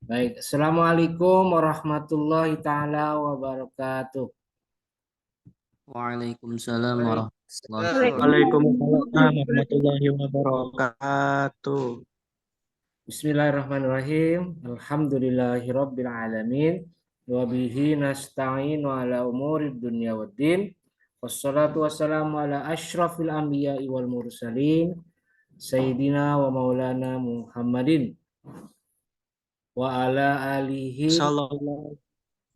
Baik, Assalamualaikum warahmatullahi taala wabarakatuh. Waalaikumsalam warahmatullahi wabarakatuh. Waalaikumsalam warahmatullahi wabarakatuh. Bismillahirrahmanirrahim. Alhamdulillahirabbil alamin. Wa bihi nasta'inu ala umurid dunya waddin. Wassalatu wassalamu ala asyrafil anbiya'i wal mursalin. Sayyidina wa maulana Muhammadin wa ala alihi Sallallahu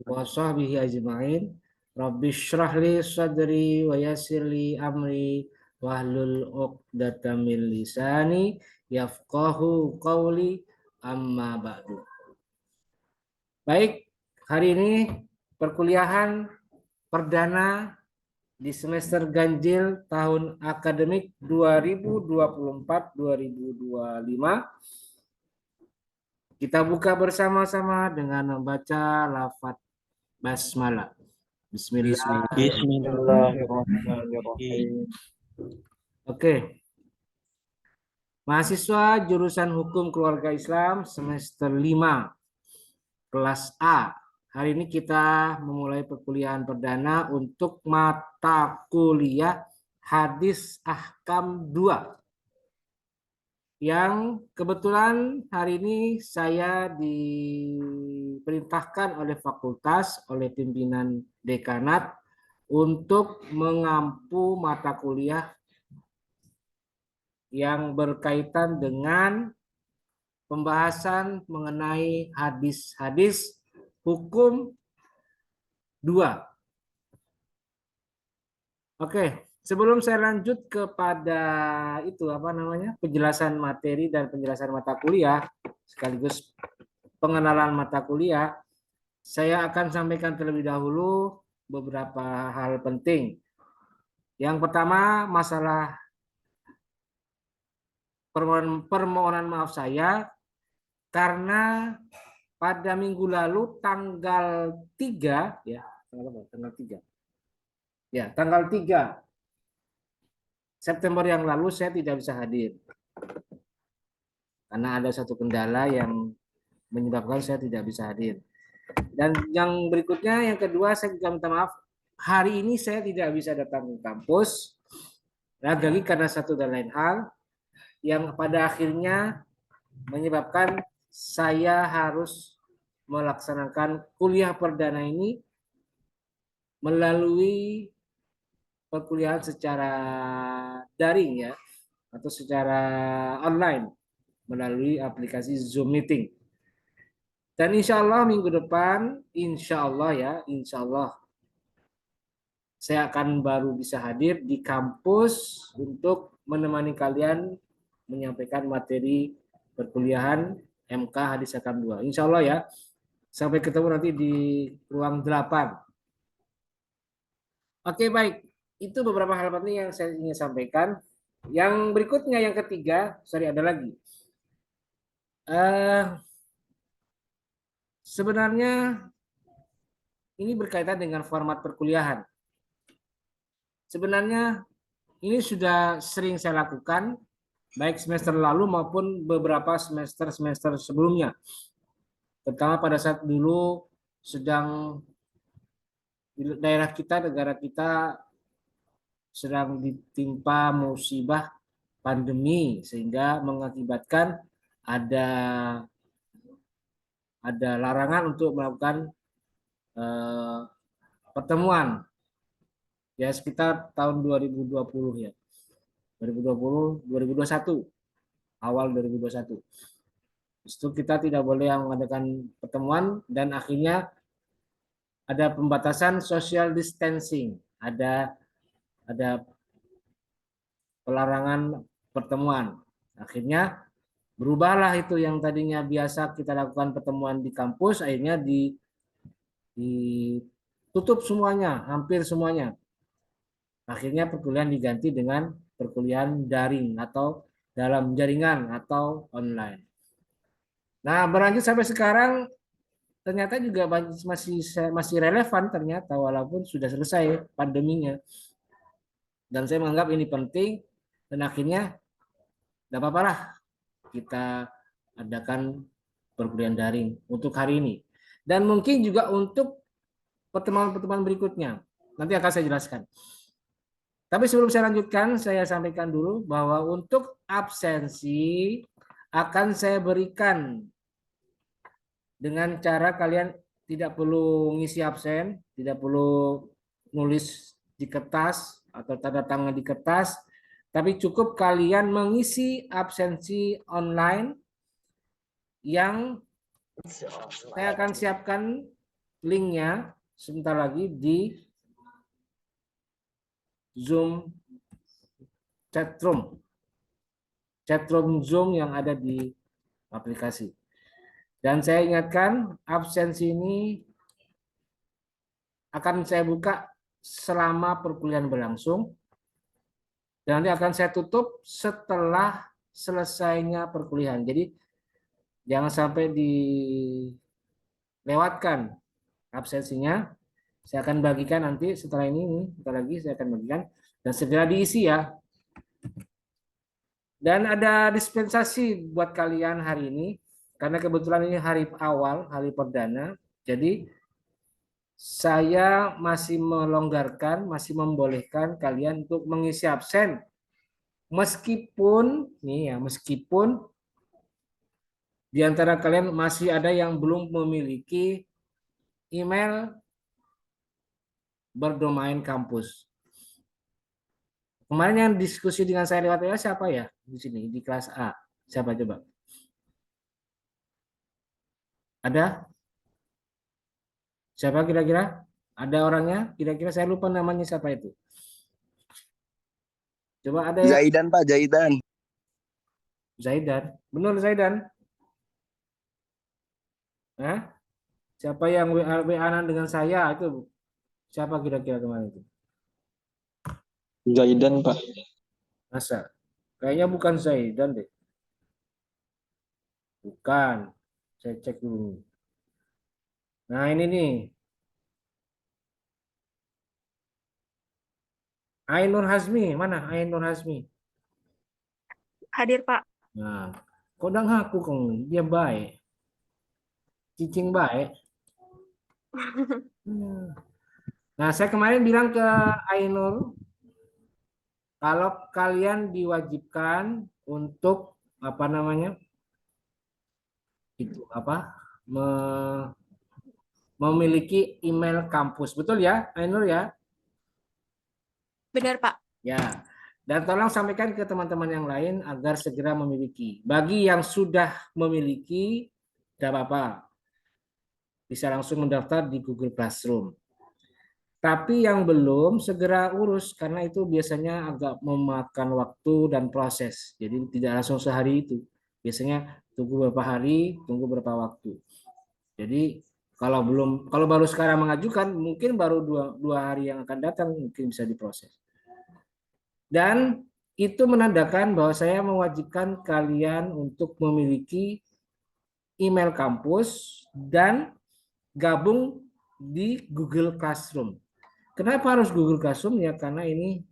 wa sahbihi ajma'in. Rabbi syrah li sadri wa yassir li amri wahlul 'uqdatam min lisani yafqahu qawli amma ba'du. Baik, hari ini perkuliahan perdana di semester ganjil tahun akademik 2024-2025. Kita buka bersama-sama dengan membaca lafaz basmalah. Bismillah. Bismillahirrahmanirrahim. Oke, mahasiswa jurusan Hukum Keluarga Islam semester 5 kelas A. Hari ini kita memulai perkuliahan perdana untuk mata kuliah Hadis Ahkam 2. Yang kebetulan hari ini saya diperintahkan oleh fakultas, oleh pimpinan dekanat untuk mengampu mata kuliah yang berkaitan dengan pembahasan mengenai hadis-hadis hukum 2. Oke, sebelum saya lanjut kepada penjelasan materi dan penjelasan mata kuliah sekaligus pengenalan mata kuliah, saya akan sampaikan terlebih dahulu beberapa hal penting. Yang pertama, masalah permohonan maaf saya karena pada minggu lalu tanggal 3 ya, tanggal 3. Ya, tanggal 3 September yang lalu saya tidak bisa hadir. Karena ada satu kendala yang menyebabkan saya tidak bisa hadir. Dan yang berikutnya, yang kedua, saya juga minta maaf. Hari ini saya tidak bisa datang ke kampus. Lagi karena satu dan lain hal. Yang pada akhirnya menyebabkan saya harus melaksanakan kuliah perdana ini melalui perkuliahan secara daring ya, atau secara online melalui aplikasi Zoom Meeting. Dan insya Allah minggu depan, insya Allah ya, insya Allah saya akan baru bisa hadir di kampus untuk menemani kalian menyampaikan materi perkuliahan MK Hadis Hakam 2. Insya Allah ya, sampai ketemu nanti di ruang 8. Oke baik, itu beberapa hal penting yang saya ingin sampaikan. Yang berikutnya, yang ketiga, ada lagi. Sebenarnya ini berkaitan dengan format perkuliahan. Sebenarnya ini sudah sering saya lakukan, baik semester lalu maupun beberapa semester-semester sebelumnya. Terutama pada saat dulu sedang di daerah kita, negara kita sedang ditimpa musibah pandemi, sehingga mengakibatkan ada larangan untuk melakukan pertemuan ya sekitar tahun 2020 ya. 2020, 2021, awal 2021. Itu kita tidak boleh mengadakan pertemuan dan akhirnya ada pembatasan social distancing, ada pelarangan pertemuan. Akhirnya berubahlah itu yang tadinya biasa kita lakukan pertemuan di kampus, akhirnya ditutup semuanya, hampir semuanya. Akhirnya perkuliahan diganti dengan perkuliahan daring atau dalam jaringan atau online. Nah, berlanjut sampai sekarang ternyata juga masih relevan ternyata walaupun sudah selesai pandeminya. Dan saya menganggap ini penting dan akhirnya tidak apa-apa lah kita adakan perkuliahan daring untuk hari ini. Dan mungkin juga untuk pertemuan-pertemuan berikutnya. Nanti akan saya jelaskan. Tapi sebelum saya lanjutkan, saya sampaikan dulu bahwa untuk absensi akan saya berikan dengan cara kalian tidak perlu ngisi absen, tidak perlu nulis di kertas atau tanda tangan di kertas, tapi cukup kalian mengisi absensi online yang saya akan siapkan linknya sebentar lagi di Zoom chatroom Zoom yang ada di aplikasi. Dan saya ingatkan absensi ini akan saya buka selama perkuliahan berlangsung dan nanti akan saya tutup setelah selesainya perkuliahan. Jadi jangan sampai dilewatkan absensinya. Saya akan bagikan nanti setelah ini, sebentar lagi saya akan bagikan dan segera diisi ya. Dan ada dispensasi buat kalian hari ini karena kebetulan ini hari awal, hari perdana. Jadi saya masih melonggarkan, masih membolehkan kalian untuk mengisi absen. Meskipun nih ya, meskipun di antara kalian masih ada yang belum memiliki email berdomain kampus. Kemarin yang diskusi dengan saya lewat WA siapa ya di sini di kelas A? Siapa coba? Ada? Siapa kira-kira? Ada orangnya? Kira-kira saya lupa namanya siapa itu. Coba ada ya? Zaidan Pak, Zaidan. Zaidan. Benar Zaidan? Hah? Siapa yang WA-an dengan saya itu? Siapa kira-kira kemarin itu? Zaidan, Pak. Masa? Kayaknya bukan Zaidan deh. Bukan. Saya cek dulu. Nah ini nih. Ainur Hazmi. Mana Ainur Hazmi? Hadir, Pak. Nah, kok udah ngaku kong dia baik. Cicing baik. Nah, saya kemarin bilang ke Ainur, kalau kalian diwajibkan untuk apa namanya? Itu apa? Memiliki email kampus. Betul ya, Ainur ya? Benar, Pak. Ya. Dan tolong sampaikan ke teman-teman yang lain agar segera memiliki. Bagi yang sudah memiliki, tidak apa-apa. Bisa langsung mendaftar di Google Classroom. Tapi yang belum segera urus karena itu biasanya agak memakan waktu dan proses. Jadi tidak langsung sehari itu. Biasanya tunggu beberapa hari, tunggu beberapa waktu. Jadi kalau baru sekarang mengajukan mungkin baru dua hari yang akan datang mungkin bisa diproses. Dan itu menandakan bahwa saya mewajibkan kalian untuk memiliki email kampus dan gabung di Google Classroom. Kenapa harus Google Classroom? Ya karena ini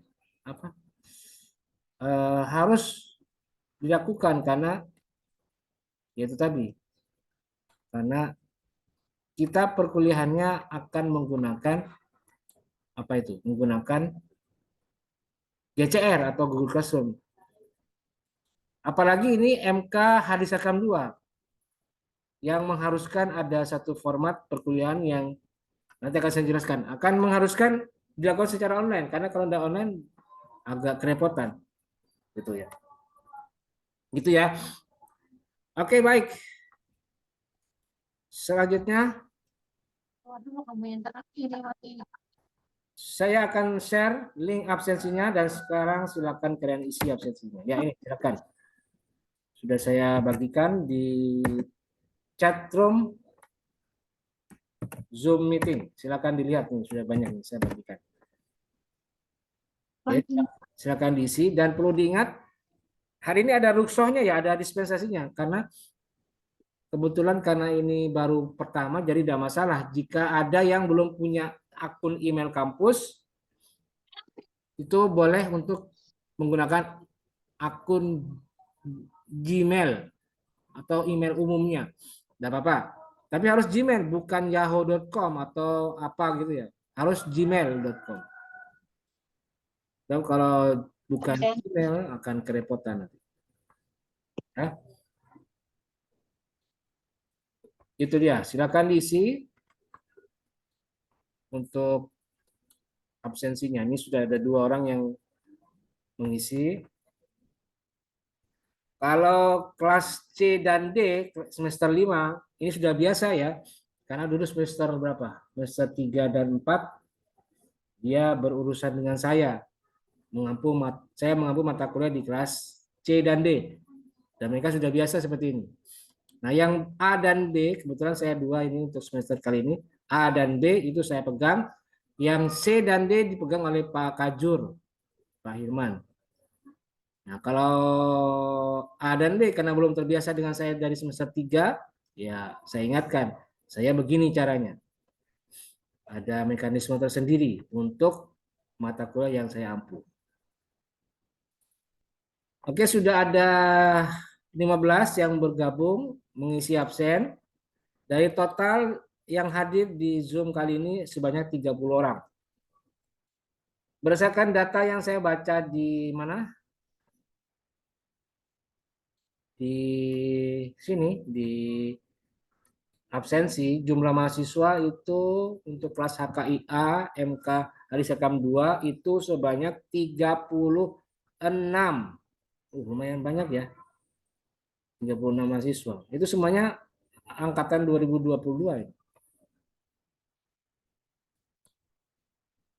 harus dilakukan karena yaitu tadi karena kita perkuliahannya akan menggunakan menggunakan GCR atau Google Classroom. Apalagi ini MK Hadis Akam 2 yang mengharuskan ada satu format perkuliahan yang nanti akan saya jelaskan akan mengharuskan dilakukan secara online karena kalau tidak online agak kerepotan gitu ya. Gitu ya. Oke, baik. Selanjutnya saya akan share link absensinya dan sekarang silakan kalian isi absensinya. Ya ini silakan. Sudah saya bagikan di chat room Zoom meeting. Silakan dilihat nih sudah banyak yang saya bagikan. Oke, silakan diisi dan perlu diingat hari ini ada ruksohnya ya, ada dispensasinya karena kebetulan karena ini baru pertama jadi tidak masalah jika ada yang belum punya akun email kampus itu boleh untuk menggunakan akun Gmail atau email umumnya Tidak apa-apa. Tapi harus Gmail, bukan yahoo.com atau apa gitu ya. Harus gmail.com. Dan kalau bukan Oke. Gmail akan kerepotan nanti. Ya. Itu dia. Silakan diisi untuk absensinya. Ini sudah ada 2 orang yang mengisi. Kalau kelas C dan D semester 5 ini sudah biasa ya. Karena dulu semester berapa? Semester 3 dan 4 dia berurusan dengan saya. Saya mengampu mata kuliah di kelas C dan D. Dan mereka sudah biasa seperti ini. Nah, yang A dan B, kebetulan saya 2 ini untuk semester kali ini. A dan B itu saya pegang. Yang C dan D dipegang oleh Pak Kajur, Pak Hirman. Nah, kalau A dan B karena belum terbiasa dengan saya dari semester 3, ya saya ingatkan, saya begini caranya. Ada mekanisme tersendiri untuk mata kuliah yang saya ampu. Oke, sudah ada 15 yang bergabung mengisi absen. Dari total yang hadir di Zoom kali ini sebanyak 30 orang. Berdasarkan data yang saya baca di mana? Di sini, di absensi, jumlah mahasiswa itu untuk kelas HKIA, MK Harisekam 2 itu sebanyak 36. Lumayan banyak ya. 36 mahasiswa. Itu semuanya angkatan 2022 ya.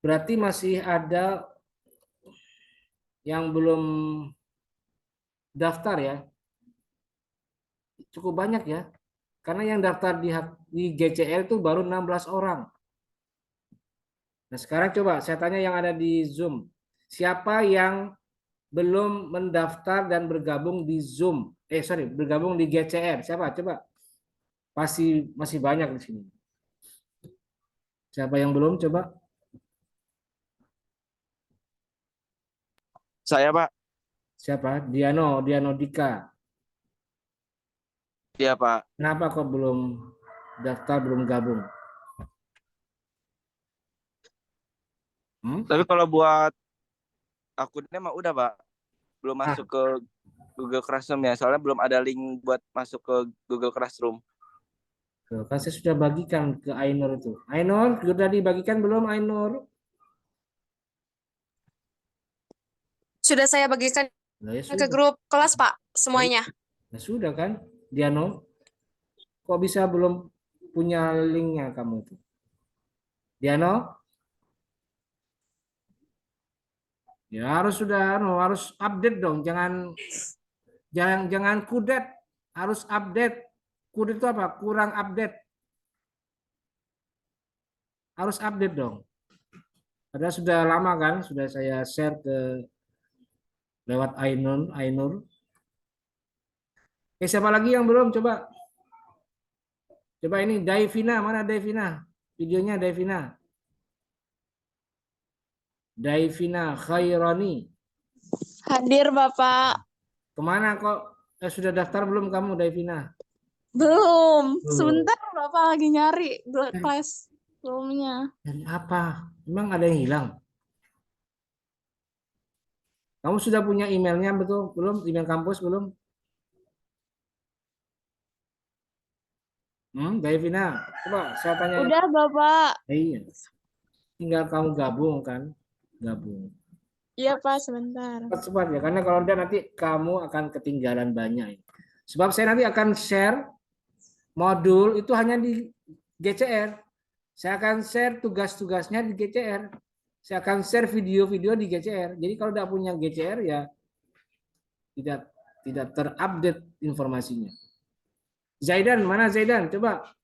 Berarti masih ada yang belum daftar ya. Cukup banyak ya. Karena yang daftar di GCL itu baru 16 orang. Nah, sekarang coba saya tanya yang ada di Zoom. Siapa yang belum mendaftar dan bergabung di Zoom? Bergabung di GCR. Siapa? Coba. Pasti masih banyak di sini. Siapa yang belum? Coba. Saya, Pak. Siapa? Diano Dika. Iya, Pak. Kenapa kok belum daftar, belum gabung? Tapi kalau buat akunnya mah udah, Pak. Belum Ah. masuk ke Google Classroom ya. Soalnya belum ada link buat masuk ke Google Classroom. Kan saya sudah bagikan ke Ainur itu. Ainur, sudah dibagikan belum Ainur? Sudah saya bagikan Nah, ya ke sudah. grup kelas, Pak, semuanya. Ya sudah kan, Diano. Kok bisa belum punya linknya kamu itu? Diano? Ya harus sudah, harus update dong. Jangan kudet. Harus update. Kudet itu apa? Kurang update. Harus update dong. Padahal sudah lama kan, sudah saya share lewat Ainur. Siapa lagi yang belum? Coba. Coba ini Daivina, mana Daivina? Videonya Daivina. Daivina Khairani. Hadir, Bapak. Kemana kok? Sudah daftar belum kamu Daivina? Belum. Belum. Sebentar, Bapak lagi nyari kelas roomnya. Dari apa? Memang ada yang hilang? Kamu sudah punya emailnya betul? Belum? Email kampus belum? Daivina, coba saya tanya. Udah, Bapak. Iya. Tinggal kamu gabung kan? Gabung. Iya, Pak, sebentar. Cepat ya, karena kalau enggak nanti kamu akan ketinggalan banyak. Sebab saya nanti akan share modul itu hanya di GCR. Saya akan share tugas-tugasnya di GCR. Saya akan share video-video di GCR. Jadi kalau tidak punya GCR ya tidak terupdate informasinya. Zaidan, mana Zaidan? Coba.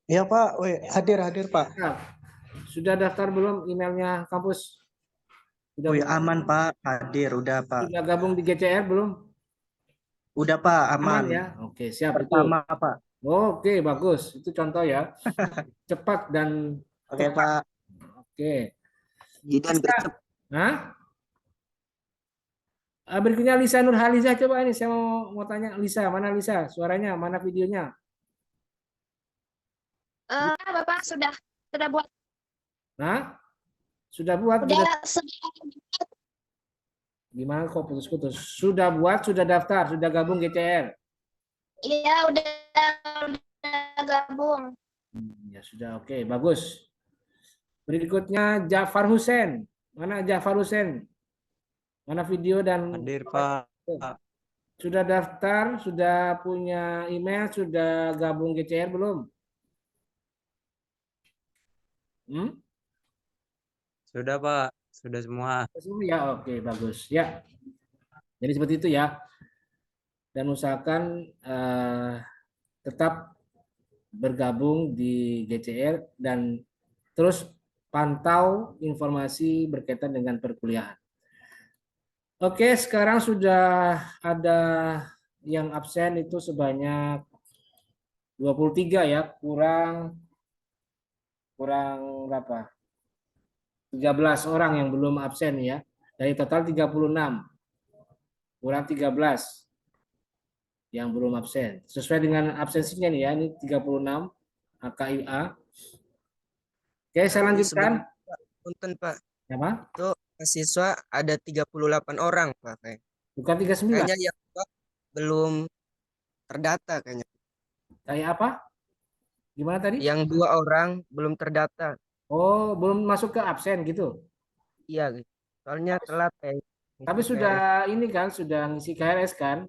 Iya Pak, hadir Pak. Nah, sudah daftar belum emailnya kampus? Sudah Aman Pak, hadir udah Pak. Sudah gabung di GCR belum? Udah Pak, aman. Ya. Oke, siap. Pertama Pak. Oke, bagus. Itu contoh ya. Cepat dan Oke Pak. Oke. Gidan gercep. Hah? Berikutnya Lisa Nurhaliza, coba ini saya mau tanya Lisa, mana Lisa? Suaranya, mana videonya? Bapak sudah buat Nah, sudah buat, sudah sudah gimana kok putus-putus? Sudah buat, sudah daftar, sudah gabung GCR. iya udah gabung. Ya sudah, oke, bagus. Berikutnya Jafar Hussein. Mana Jafar Hussein? Mana video dan Hadir, Pak. sudah daftar, sudah punya email, sudah gabung GCR belum? Sudah, Pak. Sudah semua. Ya, oke, bagus. Ya, jadi seperti itu ya. Dan usahakan tetap bergabung di GCR dan terus pantau informasi berkaitan dengan perkuliahan. Oke, sekarang sudah ada yang absen itu sebanyak 23 ya, kurang berapa? 13 orang yang belum absen ya. Dari total 36. Kurang 13 yang belum absen. Sesuai dengan absensinya nih ya, ini 36 HKIA. Oke, saya lanjutkan. Punten, Pak. Apa? Itu mahasiswa ada 38 orang, Pak. Bukan 39. Kayaknya yang dua belum terdata kayaknya. Kayak apa? Gimana tadi? Yang 2 orang belum terdata. Oh, belum masuk ke absen gitu. Iya, gitu. Soalnya telat kayak. Tapi sudah ini kan, sudah ngisi KRS kan?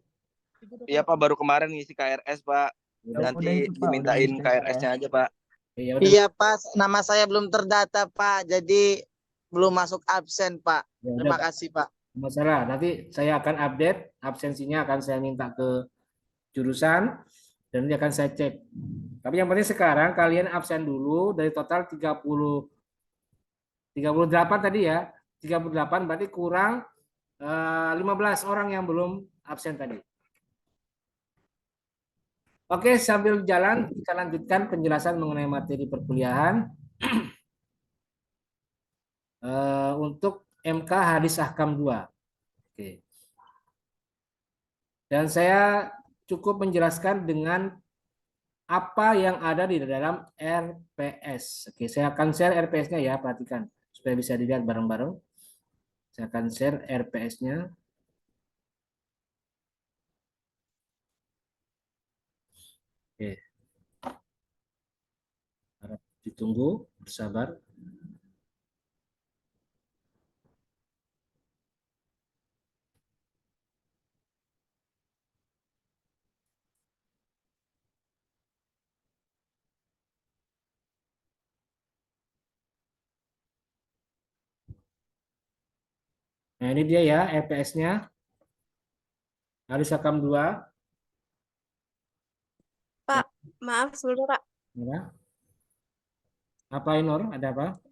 Iya Pak, baru kemarin ngisi KRS Pak. Udah Nanti itu, Pak, dimintain udah ngisi KRS-nya aja Pak. Ya udah. Iya Pak, nama saya belum terdata Pak, jadi belum masuk absen Pak. Ya Terima udah, kasih Pak. masalah. Nanti saya akan update absensinya, akan saya minta ke jurusan dan nanti akan saya cek. Tapi yang penting sekarang kalian absen dulu dari total 38 tadi ya. 38 berarti kurang 15 orang yang belum absen tadi. Oke, sambil jalan kita lanjutkan penjelasan mengenai materi perkuliahan. Untuk MK Hadis Ahkam 2. Oke. Dan saya cukup menjelaskan dengan apa yang ada di dalam RPS. Oke, saya akan share RPS-nya ya, perhatikan supaya bisa dilihat bareng-bareng. Saya akan share RPS-nya. Oke. Harap ditunggu, bersabar. Nah, ini dia ya RPS-nya. Hadis Ahkam 2. Pak, maaf dulu Pak. Ya. Apa Inor? Ada apa?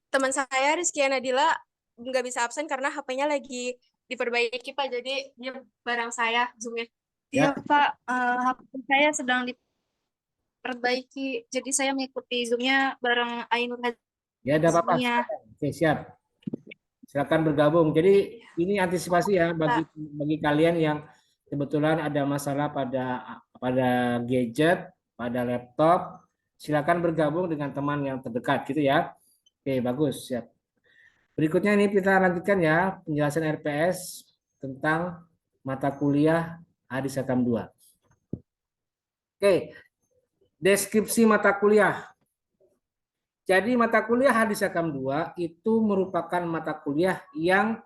Teman saya Rizky Nadila nggak bisa absen karena HP-nya lagi diperbaiki Pak. Jadi dia barang saya Zoom-nya. Ya. Iya Pak, HP saya sedang diperbaiki, jadi saya mengikuti Zoom-nya bareng Ainur Ya, ada apa-apa. Hazmia. Oke, siap. Silakan bergabung. Jadi ini antisipasi ya bagi kalian yang kebetulan ada masalah pada gadget, pada laptop, silakan bergabung dengan teman yang terdekat gitu ya. Oke, bagus, siap. Berikutnya ini kita lanjutkan ya penjelasan RPS tentang mata kuliah Hadis Ahkam 2. Oke. Deskripsi mata kuliah. Jadi mata kuliah Hadis Ahkam 2 itu merupakan mata kuliah yang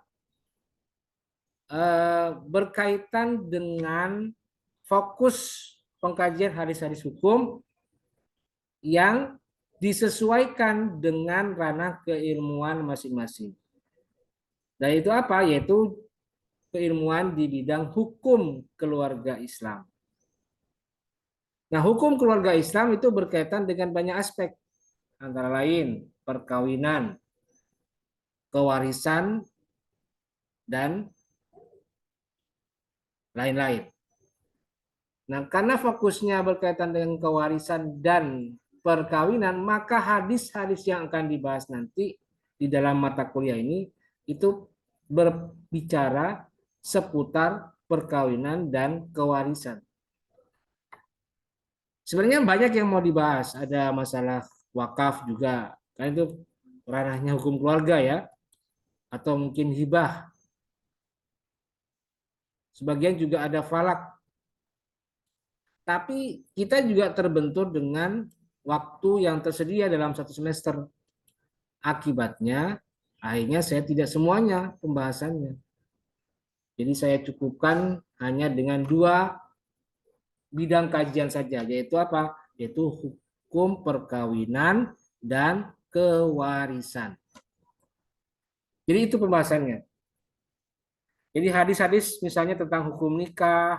berkaitan dengan fokus pengkajian hadis-hadis hukum yang disesuaikan dengan ranah keilmuan masing-masing. Dan itu apa? Yaitu keilmuan di bidang hukum keluarga Islam. Nah, hukum keluarga Islam itu berkaitan dengan banyak aspek, antara lain perkawinan, kewarisan, dan lain-lain. Nah, karena fokusnya berkaitan dengan kewarisan dan perkawinan, maka hadis-hadis yang akan dibahas nanti di dalam mata kuliah ini itu berbicara seputar perkawinan dan kewarisan. Sebenarnya banyak yang mau dibahas. Ada masalah wakaf juga, kan itu ranahnya hukum keluarga ya, atau mungkin hibah. Sebagian juga ada falak. Tapi kita juga terbentur dengan waktu yang tersedia dalam satu semester. Akibatnya, akhirnya saya tidak semuanya pembahasannya. Jadi saya cukupkan hanya dengan 2 bidang kajian saja, yaitu apa? Yaitu hukum perkawinan dan kewarisan. Jadi itu pembahasannya. Jadi hadis-hadis misalnya tentang hukum nikah,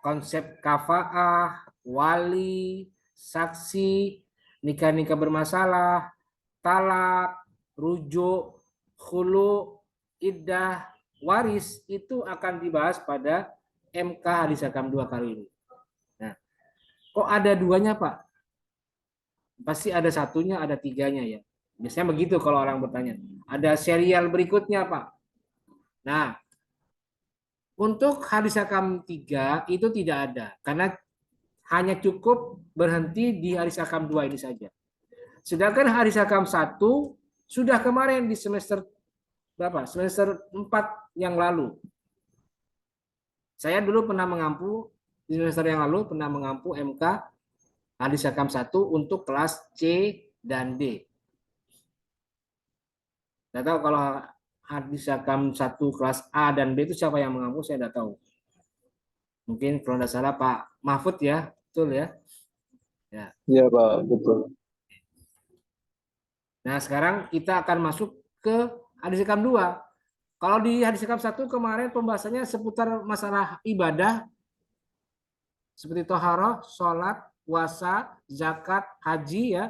konsep kafaah, wali, saksi, nikah-nikah bermasalah, talak, rujuk, khulu, iddah, waris itu akan dibahas pada MK Hadis Hakam 2 kali ini. Nah, kok ada 2-nya Pak? Pasti ada 1-nya, ada 3-nya ya. Biasanya begitu kalau orang bertanya. Ada serial berikutnya Pak. Nah, untuk Hadis Hakam 3 itu tidak ada. Karena hanya cukup berhenti di Hadis Hakam 2 ini saja. Sedangkan Hadis Hakam 1 sudah kemarin di semester berapa? Semester 4 yang lalu. Saya dulu pernah mengampu, di semester yang lalu pernah mengampu MK Hadis Hakam 1 untuk kelas C dan D. Tidak tahu kalau Hadis Hakam 1 kelas A dan B itu siapa yang mengampu, saya tidak tahu. Mungkin kalau tidak salah Pak Mahfud ya, betul ya? Ya. Iya Pak, betul. Nah sekarang kita akan masuk ke Hadis Hakam 2. Kalau di Hadis Hakam 1 kemarin pembahasannya seputar masalah ibadah, seperti toharoh, sholat, puasa, zakat, haji ya.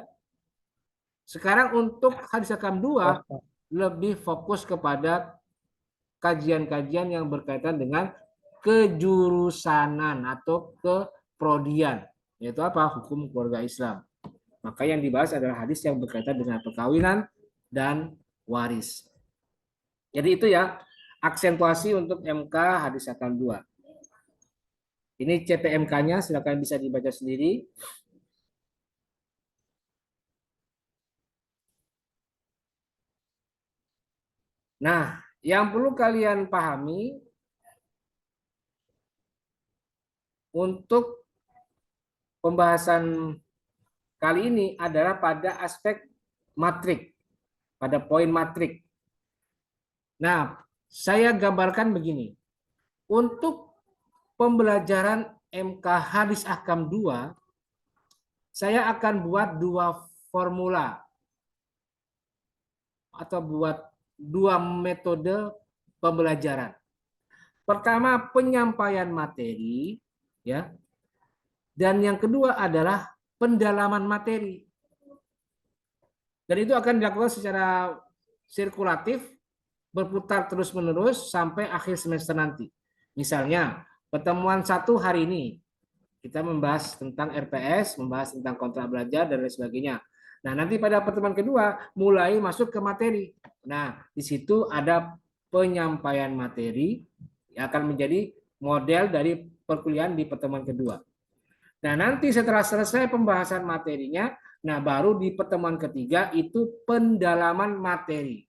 Sekarang untuk Hadis Hakam 2 lebih fokus kepada kajian-kajian yang berkaitan dengan kejurusanan atau keprodian, yaitu apa? Hukum keluarga Islam. Maka yang dibahas adalah hadis yang berkaitan dengan perkawinan dan waris. Jadi itu ya aksentuasi untuk MK Hadis Hakam 2. Ini CPMK-nya, silakan bisa dibaca sendiri. Nah, yang perlu kalian pahami untuk pembahasan kali ini adalah pada aspek matrik, pada poin matrik. Nah, saya gambarkan begini. Untuk pembelajaran MK Hadis Hakam 2, saya akan buat 2 formula atau buat 2 metode pembelajaran. Pertama, penyampaian materi, ya. Dan yang kedua adalah pendalaman materi. Dan itu akan dilakukan secara sirkulatif, berputar terus-menerus sampai akhir semester nanti. Misalnya, pertemuan 1 hari ini, kita membahas tentang RPS, membahas tentang kontrak belajar, dan lain sebagainya. Nah, nanti pada pertemuan kedua, mulai masuk ke materi. Nah, di situ ada penyampaian materi yang akan menjadi model dari perkuliahan di pertemuan kedua. Nah, nanti setelah selesai pembahasan materinya, nah baru di pertemuan ketiga itu pendalaman materi.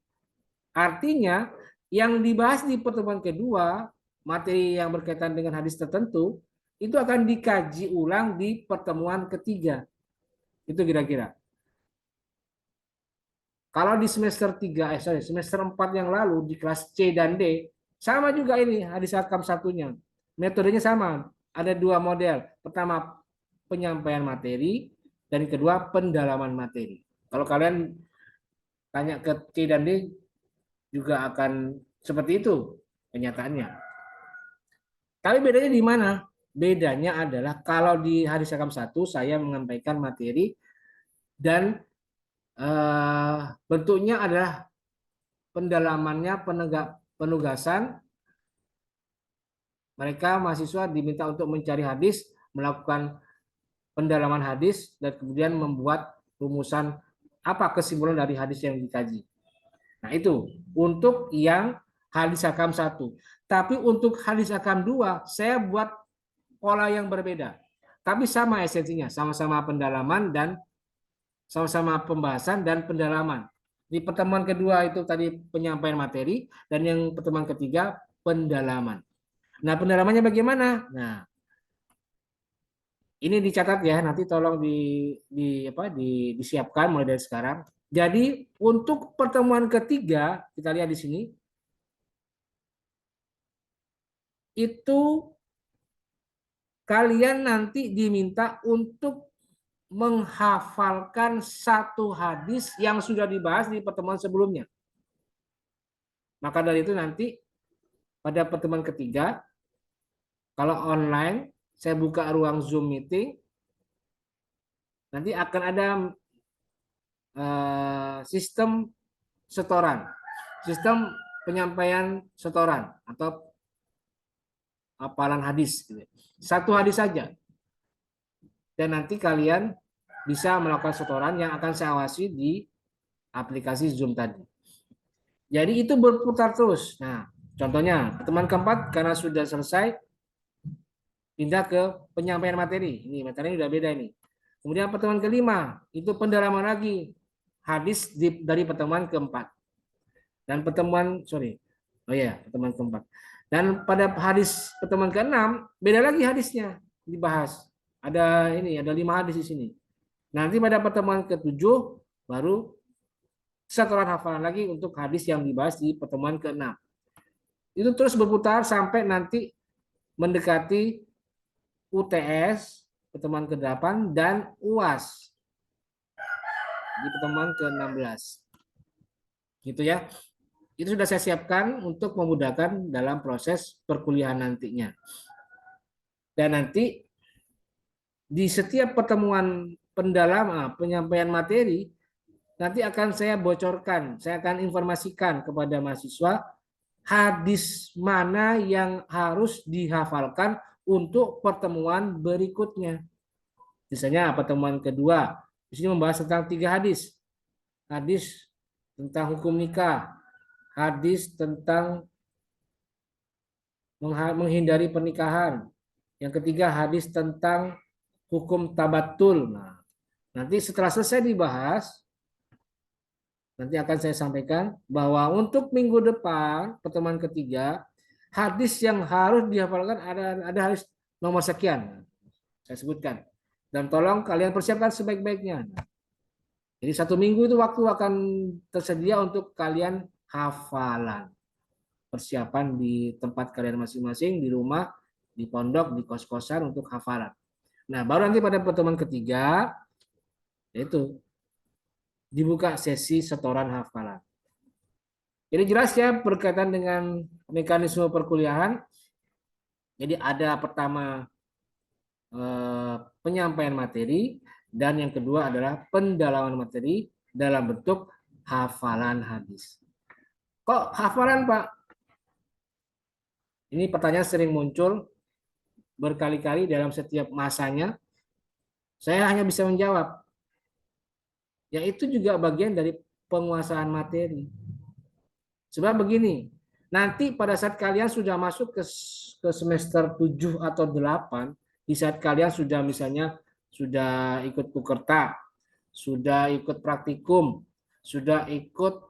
Artinya, yang dibahas di pertemuan kedua, materi yang berkaitan dengan hadis tertentu, itu akan dikaji ulang di pertemuan ketiga. Itu kira-kira. Kalau di semester 3, semester 4 yang lalu di kelas C dan D, sama juga ini Hadis Hakam 1-nya. Metodenya sama, ada 2 model. Pertama, penyampaian materi, dan kedua, pendalaman materi. Kalau kalian tanya ke C dan D, juga akan seperti itu kenyataannya. Tapi bedanya di mana? Bedanya adalah kalau di Hadis Hakam 1 saya menyampaikan materi dan bentuknya adalah pendalamannya penugasan. Mereka mahasiswa diminta untuk mencari hadis, melakukan pendalaman hadis, dan kemudian membuat rumusan apa kesimpulan dari hadis yang dikaji. Nah itu untuk yang Hadis Hakam 1. Tapi untuk Hadis Hakam 2, saya buat pola yang berbeda. tapi sama esensinya, sama-sama pendalaman dan sama-sama pembahasan dan pendalaman. Di pertemuan kedua itu tadi penyampaian materi, dan yang pertemuan ketiga pendalaman. Nah, pendalamannya bagaimana? Nah, ini dicatat ya, nanti tolong disiapkan mulai dari sekarang. Jadi untuk pertemuan ketiga, kita lihat di sini, itu kalian nanti diminta untuk menghafalkan satu hadis yang sudah dibahas di pertemuan sebelumnya. Maka dari itu nanti pada pertemuan ketiga, kalau online, saya buka ruang Zoom meeting, nanti akan ada sistem setoran, sistem penyampaian setoran atau hafalan hadis. Satu hadis saja. Dan nanti kalian bisa melakukan setoran yang akan saya awasi di aplikasi Zoom tadi. Jadi itu berputar terus. Nah, contohnya pertemuan keempat karena sudah selesai, pindah ke penyampaian materi. Ini materi udah beda ini. Kemudian pertemuan kelima itu pendalaman lagi hadis dari pertemuan keempat. Dan pertemuan pertemuan keempat. Dan pada hadis pertemuan keenam beda lagi hadisnya dibahas. Ada 5 hadis di sini. Nanti pada pertemuan ketujuh baru setoran hafalan lagi untuk hadis yang dibahas di pertemuan keenam. Itu terus berputar sampai nanti mendekati UTS pertemuan ke-8 dan UAS di pertemuan ke-16. Gitu ya. Itu sudah saya siapkan untuk memudahkan dalam proses perkuliahan nantinya. Dan nanti di setiap pertemuan penyampaian materi, nanti akan saya bocorkan, saya akan informasikan kepada mahasiswa hadis mana yang harus dihafalkan untuk pertemuan berikutnya. Misalnya pertemuan kedua, di sini membahas tentang 3 hadis. Hadis tentang hukum nikah, hadis tentang menghindari pernikahan. Yang ketiga hadis tentang hukum tabatul. Nah, nanti setelah selesai dibahas, nanti akan saya sampaikan bahwa untuk minggu depan pertemuan ketiga, hadis yang harus dihafalkan ada hadis nomor sekian. Saya sebutkan. Dan tolong kalian persiapkan sebaik-baiknya. Jadi 1 minggu itu waktu akan tersedia untuk kalian hafalan. Persiapan di tempat kalian masing-masing, di rumah, di pondok, di kos-kosan untuk hafalan. Nah, baru nanti pada pertemuan ketiga, yaitu dibuka sesi setoran hafalan. Jadi jelas ya berkaitan dengan mekanisme perkuliahan. Jadi ada pertama penyampaian materi, dan yang kedua adalah pendalaman materi dalam bentuk hafalan hadis. Kok hafalan, Pak? Ini pertanyaan sering muncul berkali-kali dalam setiap masanya. Saya hanya bisa menjawab. Ya itu juga bagian dari penguasaan materi. Sebab begini, nanti pada saat kalian sudah masuk ke semester 7 atau 8, di saat kalian sudah misalnya sudah ikut pukerta, sudah ikut praktikum, sudah ikut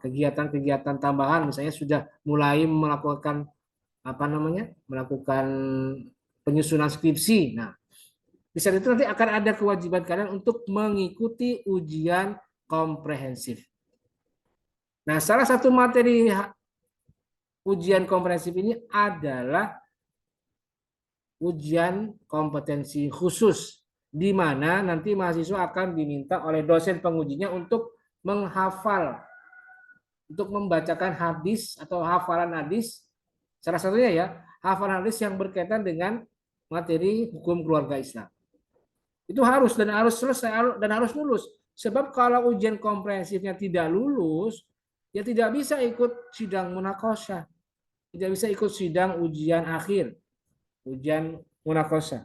kegiatan-kegiatan tambahan, misalnya sudah mulai melakukan melakukan penyusunan skripsi. Nah, di saat itu nanti akan ada kewajiban kalian untuk mengikuti ujian komprehensif. Nah, salah satu materi ujian komprehensif ini adalah ujian kompetensi khusus, di mana nanti mahasiswa akan diminta oleh dosen pengujinya untuk menghafal, untuk membacakan hadis atau hafalan hadis, salah satunya ya, hafalan hadis yang berkaitan dengan materi hukum keluarga Islam. Itu harus dan harus selesai dan harus lulus. Sebab kalau ujian komprehensifnya tidak lulus, ya tidak bisa ikut sidang munaqasyah, tidak bisa ikut sidang ujian akhir, ujian munaqasyah.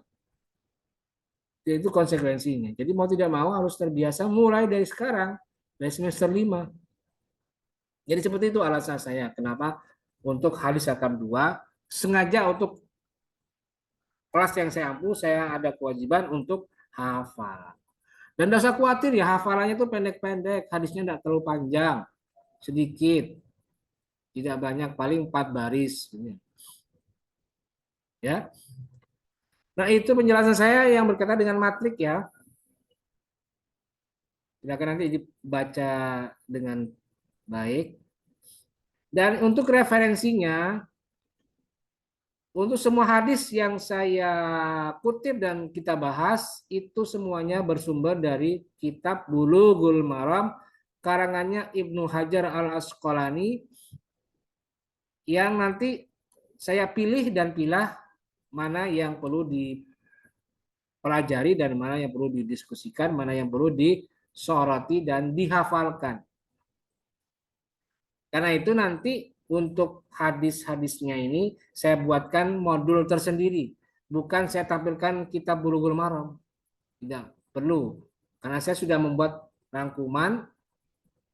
Itu konsekuensinya. Jadi mau tidak mau harus terbiasa mulai dari sekarang, dari semester 5. Jadi seperti itu alasan saya kenapa untuk hadis rakam 2 sengaja untuk kelas yang saya ampu, saya ada kewajiban untuk hafal. Dan tidak usah khawatir ya, hafalannya itu pendek-pendek, hadisnya tidak terlalu panjang, sedikit, tidak banyak, paling 4 baris. Ya. Nah, itu penjelasan saya yang berkaitan dengan matrik ya. Silakan nanti dibaca dengan baik. Dan untuk referensinya, untuk semua hadis yang saya kutip dan kita bahas, itu semuanya bersumber dari kitab Bulughul Maram, karangannya Ibnu Hajar Al-Asqalani, yang nanti saya pilih dan pilah mana yang perlu dipelajari dan mana yang perlu didiskusikan, mana yang perlu disoroti dan dihafalkan. Karena itu nanti untuk hadis-hadisnya ini saya buatkan modul tersendiri. Bukan saya tampilkan kitab Bulughul Maram. Tidak perlu. Karena saya sudah membuat rangkuman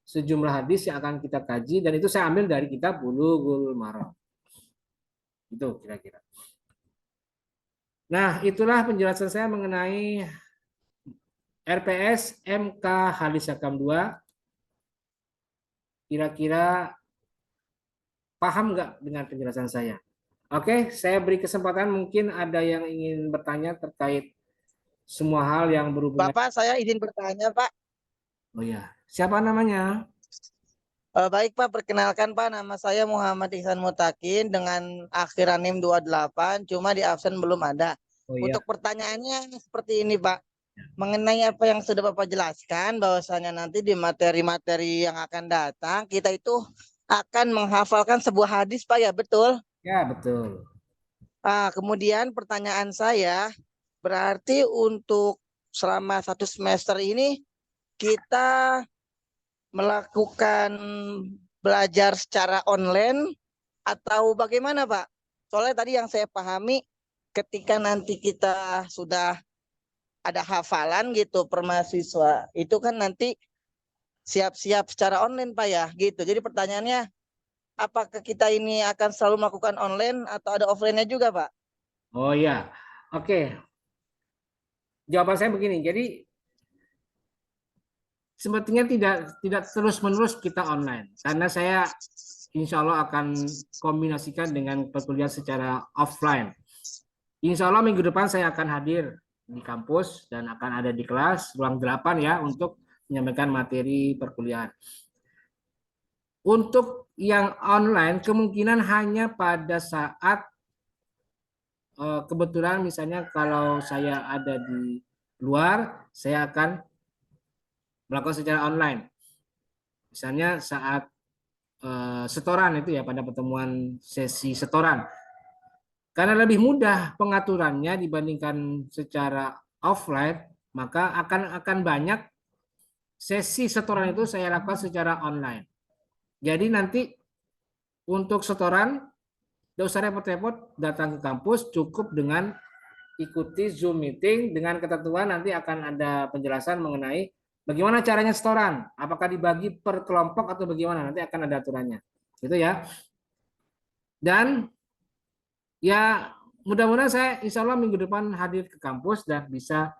sejumlah hadis yang akan kita kaji dan itu saya ambil dari kitab Bulughul Maram. Itu kira-kira. Nah, itulah penjelasan saya mengenai RPS MK Hadis Hakam 2. Kira-kira paham nggak dengan penjelasan saya? Oke, saya beri kesempatan mungkin ada yang ingin bertanya terkait semua hal yang berhubungan. Bapak, saya izin bertanya, Pak. Oh ya, siapa namanya? Baik, Pak. Perkenalkan, Pak. Nama saya Muhammad Ihsan Mutakin dengan akhiran NIM 28, cuma di absen belum ada. Oh ya, Untuk pertanyaannya seperti ini, Pak. Mengenai apa yang sudah Bapak jelaskan, bahwasanya nanti di materi-materi yang akan datang, kita itu akan menghafalkan sebuah hadis, Pak, ya, betul? ya betul. Kemudian pertanyaan saya, berarti untuk selama 1 semester ini, kita melakukan belajar secara online atau bagaimana, Pak? Soalnya tadi yang saya pahami, ketika nanti kita sudah ada hafalan gitu per mahasiswa, itu kan nanti siap-siap secara online, Pak, ya, gitu. Jadi pertanyaannya, apakah kita ini akan selalu melakukan online atau ada offline-nya juga, Pak? Oh ya, oke. Jawaban saya begini. Jadi sepertinya tidak terus-menerus kita online, karena saya insya Allah akan kombinasikan dengan perkuliahan secara offline. Insya Allah minggu depan saya akan hadir di kampus dan akan ada di kelas ruang 8 ya untuk menyampaikan materi perkuliahan. Untuk yang online kemungkinan hanya pada saat kebetulan misalnya kalau saya ada di luar, saya akan melakukan secara online. Misalnya saat setoran itu ya, pada pertemuan sesi setoran. Karena lebih mudah pengaturannya dibandingkan secara offline, maka akan banyak sesi setoran itu saya lakukan secara online. Jadi nanti untuk setoran tidak usah repot-repot datang ke kampus, cukup dengan ikuti Zoom meeting dengan ketentuan nanti akan ada penjelasan mengenai bagaimana caranya setoran, apakah dibagi per kelompok atau bagaimana, nanti akan ada aturannya. Gitu ya. Dan ya mudah-mudahan saya insya Allah minggu depan hadir ke kampus dan bisa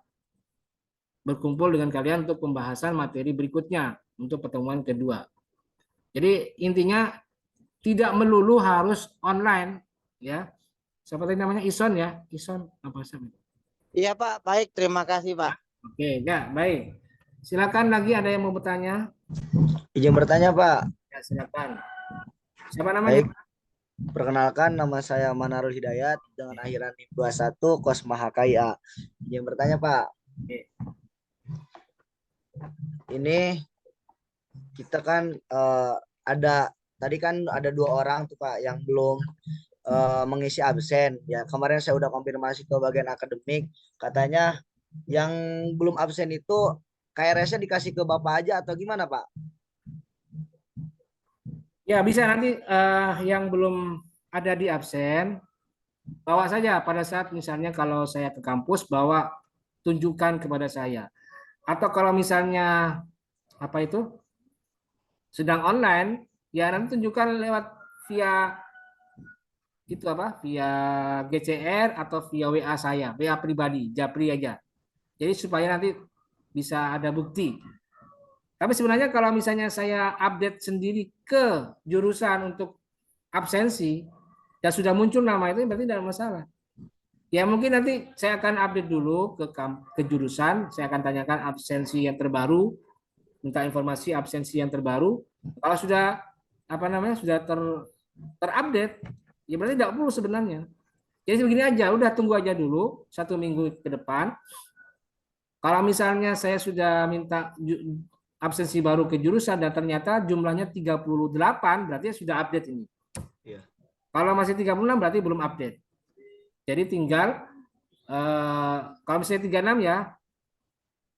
berkumpul dengan kalian untuk pembahasan materi berikutnya untuk pertemuan kedua. Jadi intinya tidak melulu harus online ya. Seperti namanya Ison ya, Ison apa sih? Iya, Pak. Baik, terima kasih, Pak. Oke, ya baik. Silakan lagi ada yang mau bertanya? Izin bertanya, Pak. Ya, silakan. Siapa namanya? Baik. Perkenalkan, nama saya Manarul Hidayat dengan akhiran NIM 21 Kosma HKIA. Izin bertanya, Pak. Oke. Ini kita kan tadi kan ada 2 orang tuh, Pak, yang belum mengisi absen. Ya, kemarin saya udah konfirmasi ke bagian akademik, katanya yang belum absen itu KRS-nya dikasih ke Bapak aja atau gimana, Pak? Ya, bisa nanti yang belum ada di absen, bawa saja pada saat misalnya kalau saya ke kampus, bawa tunjukkan kepada saya. Atau kalau misalnya apa itu sedang online, ya nanti tunjukkan lewat via itu apa? Via GCR atau via WA saya, WA pribadi, Japri aja. Jadi supaya nanti bisa ada bukti. Tapi sebenarnya kalau misalnya saya update sendiri ke jurusan untuk absensi dan sudah muncul nama itu berarti tidak masalah. Ya mungkin nanti saya akan update dulu ke jurusan, saya akan tanyakan absensi yang terbaru, minta informasi absensi yang terbaru. Kalau sudah apa namanya sudah terupdate, ya berarti tidak perlu sebenarnya. Jadi begini aja, udah tunggu aja dulu 1 minggu ke depan. Kalau misalnya saya sudah minta absensi baru ke jurusan dan ternyata jumlahnya 38, berarti sudah update ini. Iya. Kalau masih 36 berarti belum update. Jadi tinggal kalau misalnya 36 ya,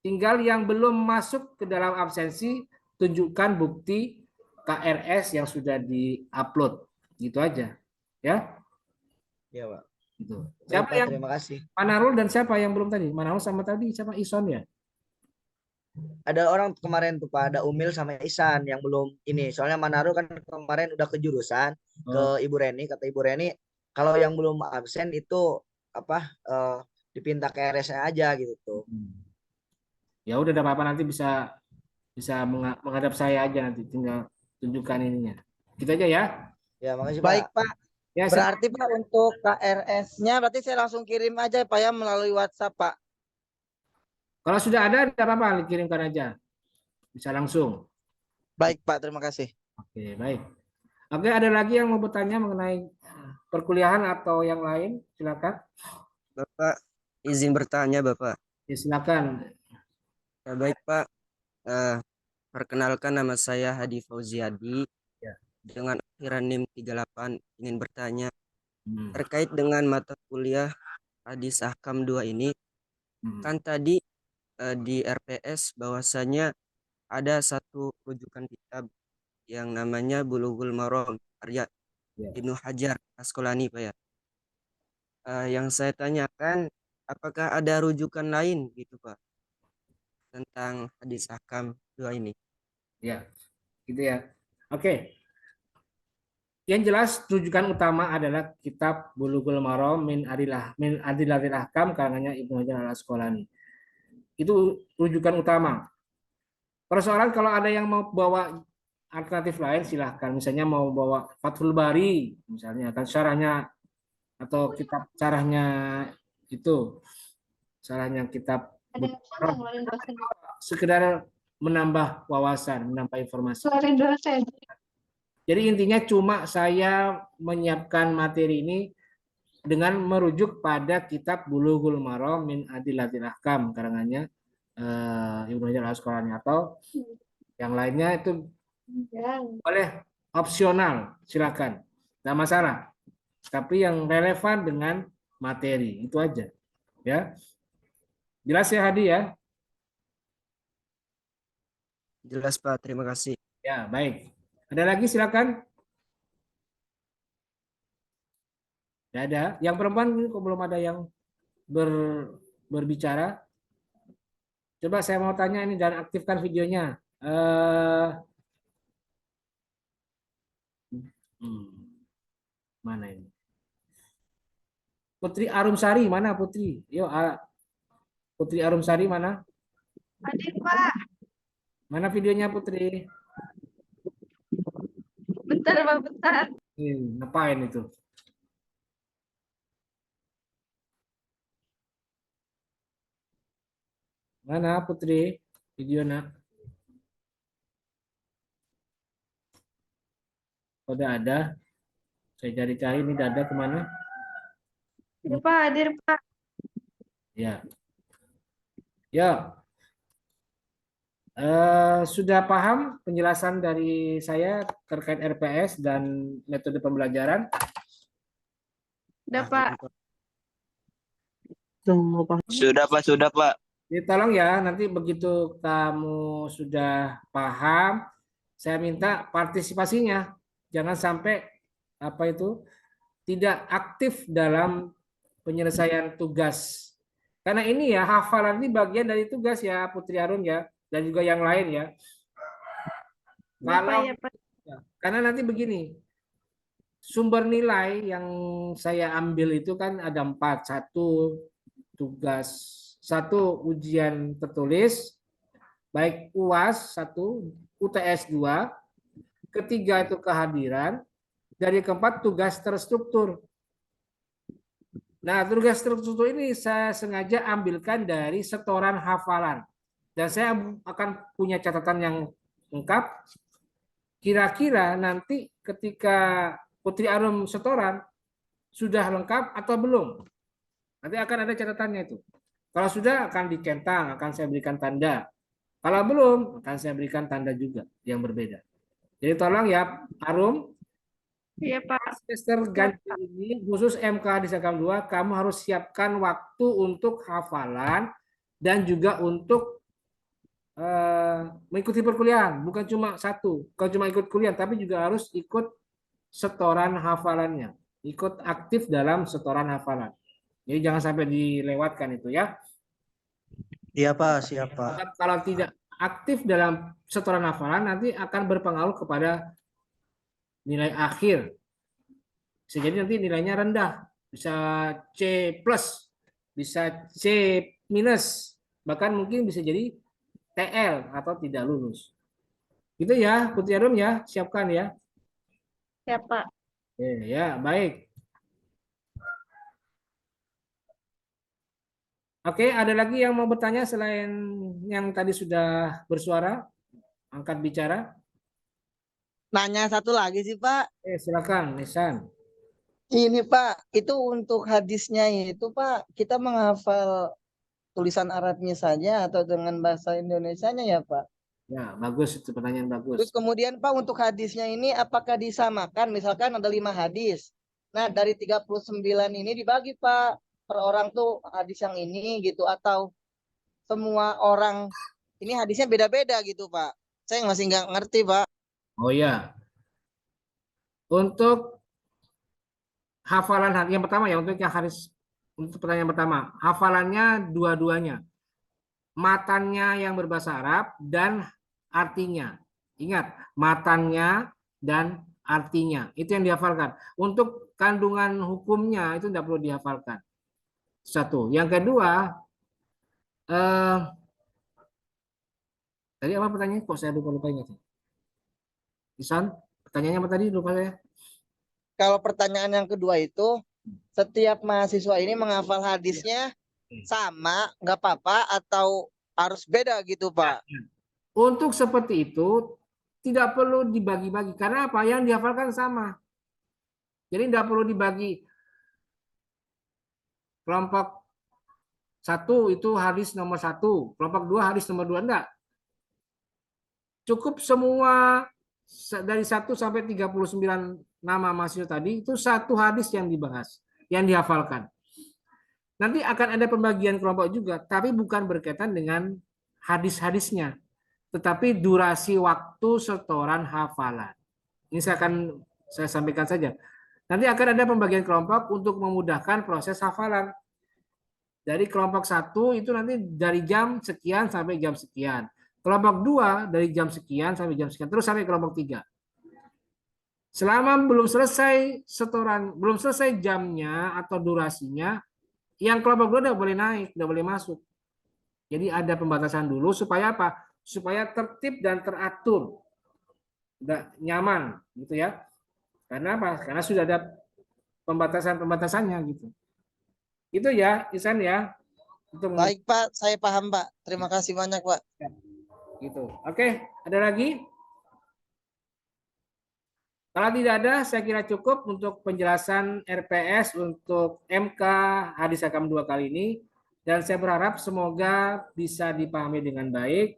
tinggal yang belum masuk ke dalam absensi tunjukkan bukti KRS yang sudah di-upload. Gitu aja. Ya. Iya, Pak. Gitu. Baik, Siapa Pak, yang terima kasih. Manarul dan siapa yang belum tadi? Manarul sama tadi siapa? Ison ya? Ada orang kemarin tuh Pak, ada Umil sama Isan yang belum ini. Soalnya Manado kan kemarin udah ke jurusan ke Oh. Ibu Reni, kata Ibu Reni kalau yang belum absen itu apa dipinta ke RS-nya aja gitu tuh. Ya udah, apa-apa nanti bisa menghadap saya aja nanti tinggal tunjukkan ininya. Gitu aja ya. Ya, makasih Baik Pak. Pak. Ya, Berarti Pak untuk KRS-nya berarti saya langsung kirim aja Pak ya melalui WhatsApp Pak. kalau sudah ada tidak apa-apa dikirimkan aja. Bisa langsung. Baik Pak, terima kasih. Oke, baik. Oke, ada lagi yang mau bertanya mengenai perkuliahan atau yang lain? Silakan. Bapak izin bertanya Bapak. Ya, silakan. Ya, baik Pak. Perkenalkan nama saya Hadi Fauziadi. Ya. Dengan akhiran NIM 38 ingin bertanya Hmm. terkait dengan mata kuliah Hadis Ahkam 2 ini. Hmm. Kan tadi di RPS bahwasanya ada satu rujukan kitab yang namanya Bulughul Maram karya Ya. Ibnu Hajar Asqalani Pak ya. Yang saya tanyakan apakah ada rujukan lain gitu Pak tentang Hadis Ahkam 2 ini? Ya, gitu ya. Oke. Yang jelas rujukan utama adalah kitab Bulughul Maram min Adillatil Ahkam karangannya Ibnu Hajar Al Asqalani. Itu rujukan utama. Persoalan kalau ada yang mau bawa alternatif lain silahkan. Misalnya mau bawa Fathul Bari, misalnya kan syarahnya atau kitab syarahnya itu syarahnya kitab Ada yang Maram. ngeluarin dosen. Sekedar menambah wawasan, menambah informasi. Ngeluarin dosen. Jadi intinya cuma saya menyiapkan materi ini dengan merujuk pada kitab Bulughul Maram min Adillatil Ahkam karangannya Ibnu Hajar Al Asqalani atau yang lainnya itu boleh opsional, silakan, tidak masalah. Tapi yang relevan dengan materi itu aja, ya. Jelas ya Hadi ya? Jelas Pak, terima kasih. Ya baik. Ada lagi silakan. Tidak ada. Yang perempuan ini kok belum ada yang berbicara? Coba saya mau tanya ini dan aktifkan videonya. Mana ini? Putri Arumsari mana Putri? Yuk, Putri Arumsari mana? Hadir, Pak. Mana videonya Putri? Bentar, Pak, bentar. Ngapain itu? Mana Putri? Videonya? Udah ada. Saya cari-cari ini dada kemana? Hadir, Pak, hadir, Pak. Ya. Ya. Sudah paham penjelasan dari saya terkait RPS dan metode pembelajaran? Udah, Pak. Sudah Pak. Jadi tolong ya, nanti begitu kamu sudah paham, saya minta partisipasinya. Jangan sampai tidak aktif dalam penyelesaian tugas. Karena ini ya, hafalan ini bagian dari tugas ya Putri Arun ya, dan juga yang lain ya. Ya, Pak, ya, Pak. Karena nanti begini, sumber nilai yang saya ambil itu kan ada 4. Satu ujian tertulis, baik UAS 1, UTS 2, ketiga itu kehadiran, dari keempat tugas terstruktur. Nah, tugas terstruktur ini saya sengaja ambilkan dari setoran hafalan. Dan saya akan punya catatan yang lengkap. Kira-kira nanti ketika Putri Arum setoran, sudah lengkap atau belum? Nanti akan ada catatannya itu. Kalau sudah akan dicentang, akan saya berikan tanda. Kalau belum, akan saya berikan tanda juga yang berbeda. Jadi tolong ya, Arum, Iya, Pak. semester ganjil ini khusus MK di Sakam 2 kamu harus siapkan waktu untuk hafalan dan juga untuk mengikuti perkuliahan, bukan cuma ikut kuliah tapi juga harus ikut setoran hafalannya, ikut aktif dalam setoran hafalan. Jadi jangan sampai dilewatkan itu ya. Iya Pak, siap Pak. Sebab kalau tidak aktif dalam setoran hafalan nanti akan berpengaruh kepada nilai akhir. Bisa jadi nanti nilainya rendah, bisa C+, bisa C-, bahkan mungkin bisa jadi TL atau tidak lulus. Gitu ya, Putri Arum ya, siapkan ya. Ya, Pak. Ya, baik. Oke, ada lagi yang mau bertanya selain yang tadi sudah bersuara, angkat bicara? Nanya satu lagi sih Pak. Silakan, Nisan. Ini Pak, itu untuk hadisnya itu Pak, kita menghafal tulisan Arabnya saja atau dengan bahasa Indonesianya ya Pak? Ya, bagus itu pertanyaan bagus. Terus kemudian Pak untuk hadisnya ini apakah disamakan? Misalkan ada 5 hadis. Nah dari 39 ini dibagi Pak per orang tuh hadis yang ini gitu atau semua orang ini hadisnya beda-beda gitu Pak. Saya masih nggak ngerti Pak. Oh ya. Untuk hafalan yang pertama ya, untuk yang hadis, untuk pertanyaan pertama, hafalannya dua-duanya. Matannya yang berbahasa Arab dan artinya. Ingat, matannya dan artinya. Itu yang dihafalkan. Untuk kandungan hukumnya itu tidak perlu dihafalkan. Satu. Yang kedua, tadi apa pertanyaannya? Kok saya lupa ingat? Isan, pertanyaannya apa tadi? Lupa saya. Kalau pertanyaan yang kedua itu, setiap mahasiswa ini menghafal hadisnya sama, nggak apa-apa, atau harus beda gitu Pak? Untuk seperti itu, tidak perlu dibagi-bagi. Karena apa? Yang dihafalkan sama. Jadi tidak perlu dibagi. Kelompok 1 itu hadis nomor 1, kelompok 2 hadis nomor 2. Enggak. Cukup semua dari 1 sampai 39 nama mahasiswa tadi, itu satu hadis yang dibahas, yang dihafalkan. Nanti akan ada pembagian kelompok juga, tapi bukan berkaitan dengan hadis-hadisnya, tetapi durasi waktu setoran hafalan. Ini saya sampaikan saja. Nanti akan ada pembagian kelompok untuk memudahkan proses hafalan. Dari kelompok 1 itu nanti dari jam sekian sampai jam sekian. Kelompok 2 dari jam sekian sampai jam sekian, terus sampai kelompok 3. Selama belum selesai setoran, belum selesai jamnya atau durasinya, yang kelompok 2 tidak boleh naik, tidak boleh masuk. Jadi ada pembatasan dulu supaya apa? Supaya tertib dan teratur. Udah nyaman gitu ya. Karena apa? Karena sudah ada pembatasan-pembatasannya gitu. Itu ya, Isan ya. Baik Pak, saya paham Pak. Terima kasih banyak Pak. Gitu. Oke, ada lagi? Kalau tidak ada, saya kira cukup untuk penjelasan RPS untuk MK Hadis Hakam 2 kali ini. Dan saya berharap semoga bisa dipahami dengan baik,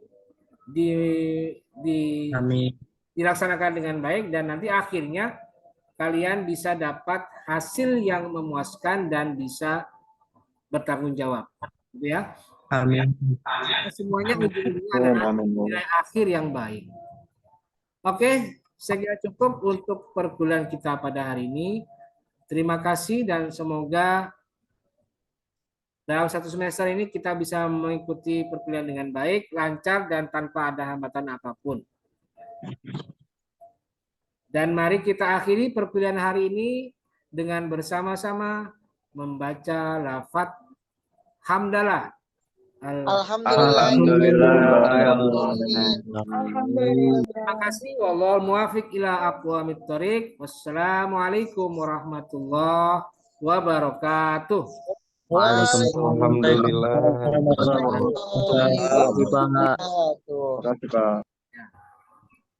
dilaksanakan dengan baik, dan nanti akhirnya kalian bisa dapat hasil yang memuaskan dan bisa bertanggung jawab. Gitu ya. Amin. Semuanya ujung-ujungnya adalah nilai akhir yang baik. Oke, saya kira cukup untuk perkuliahan kita pada hari ini. Terima kasih dan semoga dalam satu semester ini kita bisa mengikuti perkuliahan dengan baik, lancar, dan tanpa ada hambatan apapun. Dan mari kita akhiri perkuliahan hari ini dengan bersama-sama membaca lafaz hamdalah. Alhamdulillah. Terima kasih. Wallahul muwaffiq ila aqwamit thoriq. Wassalamualaikum warahmatullahi wabarakatuh. Alhamdulillah. Waalaikumsalam. Terima kasih, Pak.